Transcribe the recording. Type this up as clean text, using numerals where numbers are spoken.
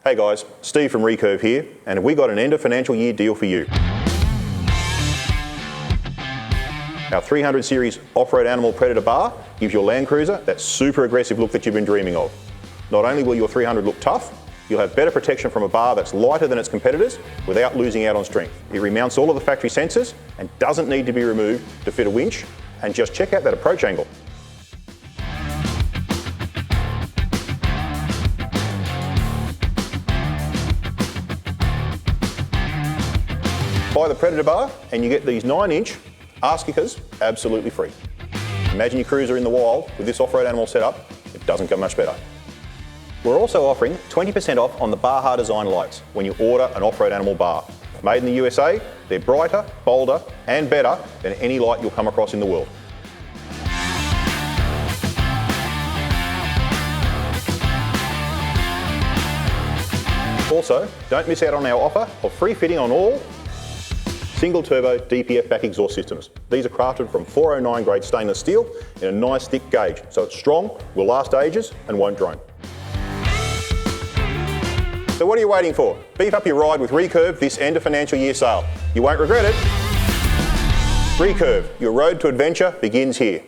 Hey guys, Steve from Recurve here, and have we got an end of financial year deal for you. Our 300 series off-road animal predator bar gives your Land Cruiser that super aggressive look that you've been dreaming of. Not only will your 300 look tough, you'll have better protection from a bar that's lighter than its competitors without losing out on strength. It remounts all of the factory sensors and doesn't need to be removed to fit a winch, and just check out that approach angle. Buy the Predator bar and you get these 9-inch arse kickers absolutely free. Imagine your cruiser in the wild with this off-road animal setup. It doesn't get much better. We're also offering 20% off on the Baja design lights when you order an off-road animal bar. Made in the USA, they're brighter, bolder and better than any light you'll come across in the world. Also, don't miss out on our offer of free fitting on all single turbo DPF back exhaust systems. These are crafted from 409 grade stainless steel in a nice thick gauge, so it's strong, will last ages and won't drone. So what are you waiting for? Beef up your ride with Recurve this end of financial year sale. You won't regret it. Recurve, your road to adventure begins here.